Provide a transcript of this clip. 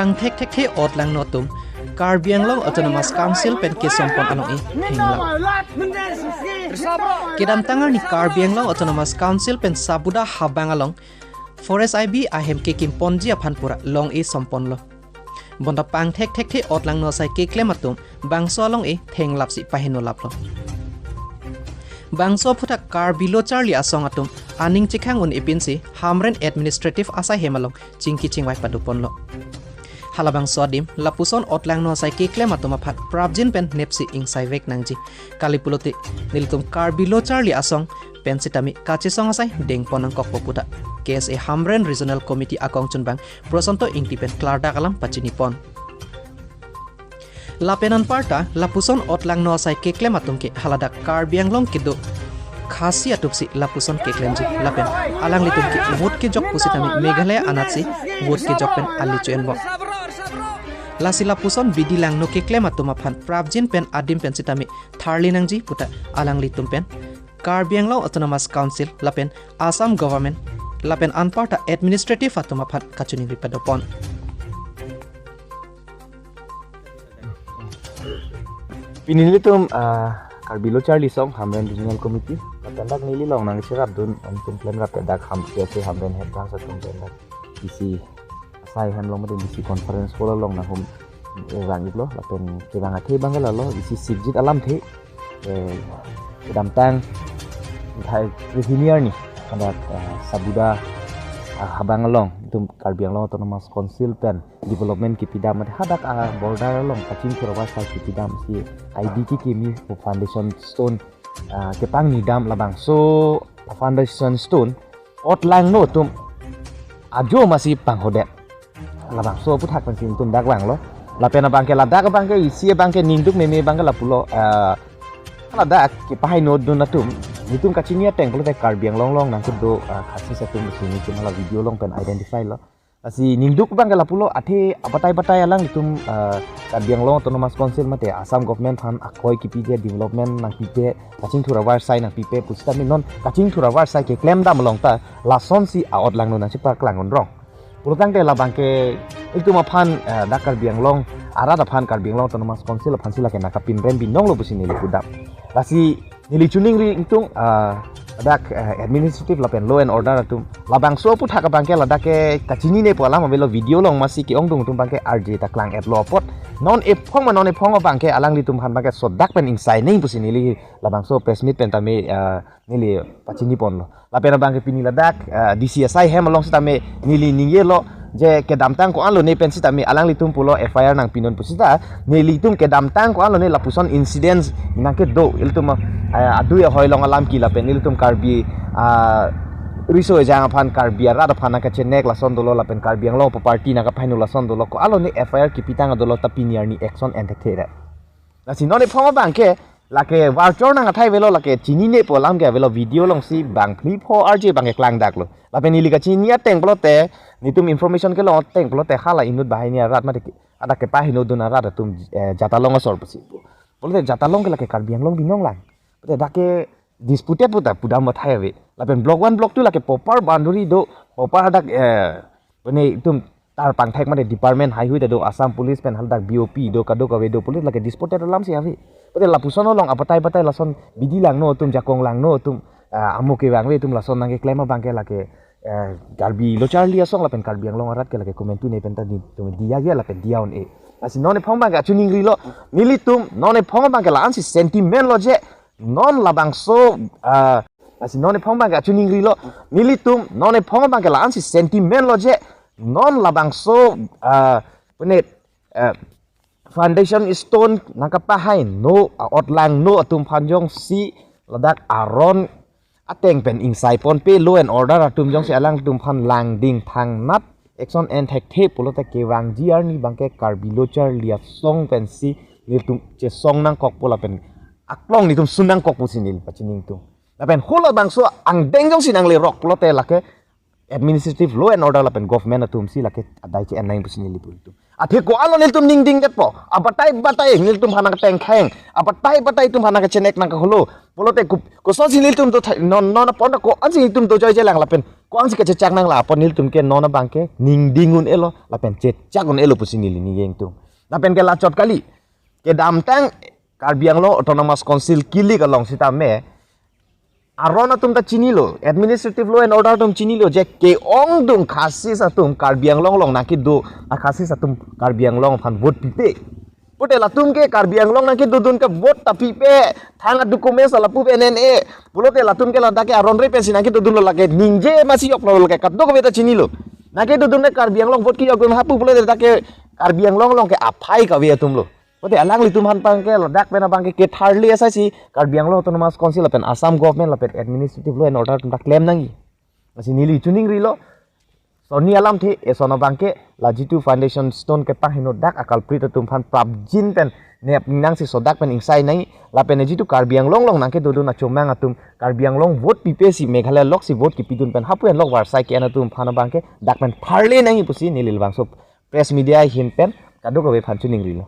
pang thek the ot lang notum Karbi Anglong Autonomous Council pen ke sompon along e hengla kedam tangar ni Karbi Anglong Autonomous Council pen sabuda habang along Forest IB ahem ke kimponji aphanpura long e sompon lo bonda pang thek the ot lang no sai ke klematum bangso along e thenglap si pahino laplo bangso phuta Karbi lo charli asong atum aning chikhang un ipinsi hamren administrative asai hemalong chingki chingwai padupon lo halabang sodim lapuson otlang no sai ke klem atuma phat prabjin pen nepsi ing sai vek nangji kalipulote niltum Karbi lo charli asong pen sitami kachi song asai deng ponang kokpo puta KSA Hamren Regional Committee akong chunbang prosonto ingti pen klarda kalam pachini pon lapenan parta lapuson otlang no sai ke klem atum ke halada Karbi Anglong kido khasi atupsi lapuson ke klemji lapen alang litum ki wot ke jok pusitami meghalaya anatsi wot ke jok pen ali chuen bo lasila puson bidilang no ke klema tuma phan prabjin pen adim pen sitami tharli nangji puta alang litum pen Karbi Anglong Autonomous Council lapen Assam government lapen anparta administrative atuma phan kachuni ripadopon pinilitum Karbi lo charli song Hamren Regional Committee katandak nili long nang sirap dun ontum plan rap dak ham ke Hamren head kan sa tum plan isi sai han long made isi conference ko long na hum rang lo lapen kirang athe bangala lo isi sibjit alam the dam tang thai engineer ni kana sabuda habang long tum Karbi Anglong Autonomous Council pen development ki pidam hadak border long kachin kurawa sai ki pidam si ID ki mi foundation stone ke pang ni dam labang so foundation stone otlang no tum ajo masih panghodet labang so puthak pensin tum dak wang lo lapena bangke ladak bangke isi bangke ningduk meme bangke lapulo ladak ki pahai no dun atum nitum kachinia teng polo te Karbi Anglong long nang kudo khasi satum sini cuma video long pen identify lo asi ningduk bangke lapulo athe abatai alang nitum Karbi Anglong Autonomous Council mate Assam government han akoi ki pije development nang pipe kaching thura war sai nang pipe pustami non kaching thura war sai ke claim dam long ta lason si aot lang no na si par klangon rong purutang te labang ke itu maphan da Karbi Anglong arada phan Karbi Anglong Autonomous Council phan sila ke nakapin rem binong lo busini likudap lasi nili chuning ri ingtung dak administrative lapen law and order atum labang so pu thaka bangke ladake kachini ne pola mabelo video long masi ki ongdung tum bangke RJ taklang et lo pot non e phong bangke alang litum han bangke so dak pen inside nei pusini li labang so press meet pen tame nili pachini pon lo lapen bangke pini ladak DCSI hem long stame nili ninge lo je ke damtang ko alo ne pensi tami alang litum pulo FIR nang pinon pusita ne litum ke damtang ko alo ne lapuson incidents nang ke do iltum adu ya hoilong alam ki lapen iltum Karbi riso jang phan Karbi ara phana ka chenek lason dolo lapen Karbi Anglong party na ka phainu lason dolo ko alo ne FIR ki pitang dolo tapiniar ni action and thera na sinone phoma bangke lake warchor nang athai velo lake chini ne polam ke velo video long si bang flip ho RJ bangke klang dak lo lapen ili ka chinia teng plote nitum information ke lo teng plote khala inut bahini rat mate ada ke pahino duna rat tum jatalong sor pusi plote jatalong ke lake Karbi Anglong binong lang plote dake dispute puta puda mathai we lapen block 1 block 2 lake popar banduri do popar dak bene tum tar pangthek mate department hai hui do Assam police pen haldak BOP do kado ka we do police lake dispute lam si avi plote lapusono long apatai lason bidilang no tum jakong lang no tum amuke bang we tum lason nang ke claim bangke lake Karbi lo charli asong lapen Karbi Anglong arat ke lake komentu ne penta ni tum dia ge lapen dia on e asi none phong bangka chuning ri lo militum none phong bangka la ansi sentiment lo je non labang so asi none phong bangka chuning ri lo militum none phong bangka la ansi sentiment lo je non labang so pene foundation stone nakapahai no outlang no atum phanjong si ladak aron ateng pen insai pon pe law and order atum jong se alang tum phan lang ding thang nat action and thek the pulote ke wang jiar ni bangke Karbi lo char liap song pen si ni tum che song nang kok pola pen aklong ni tum sunang kok pusinil pachining tum lapen hola bangso ang deng jong sinang le rock pulote lake administrative law and order lapen government atum si lake adai che nang pusinil tum athi ko alo nil tum ding ding ket po abatai nil tum phana ka teng kheng abatai tum phana ka chenek nang ka holo polote ko so nil tum to non non pon ko ansi tum to joy jelang lapen ko angsi ka chak nang la pon nil tum ke non bangke ning dingun elo lapen chak un elo pusi nil ni yeng tum lapen ke la chot kali ke dam tang Karbi Anglong Autonomous Council kili ka long sita me arona tum ta chinilo administrative law and order tum chinilo je ke ong dum khasi sa tum Karbi Anglong long nakit do khasi sa tum Karbi Anglong phan vote pipe pote la tum ke Karbi Anglong nakit do dun ka vote ta pipe thanga documents la pu NNA pulote la tum ke la dake aron re pensi nakit do dun la ke ningje masi yok lo ke kaddo ko beta chinilo nakit do dun ne Karbi Anglong vote ki yok hapu pulote dake Karbi Anglong long ke aphai ka we tum lo pote alang li tum han pangke lo dak pena bangke ke tharli asa si Karbi Anglong Autonomous Council lapen Assam government lapen administrative law and order tum ta claim nangi asi nili tuning rilo soni alam the e sono bangke la jitu foundation stone ke pahino dak akal prit tum phan prabjin pen ne nang si sodak pen insai nai lapen jitu Karbi Anglong long nangke dodo na chomang atum Karbi Anglong vote PPC Meghalaya lok si vote ki pidun pen hapu en lok warsai ke na tum phana bangke dak pen tharli nangi pusi nilil bangso press media hin pen kado ko be phan tuning rilo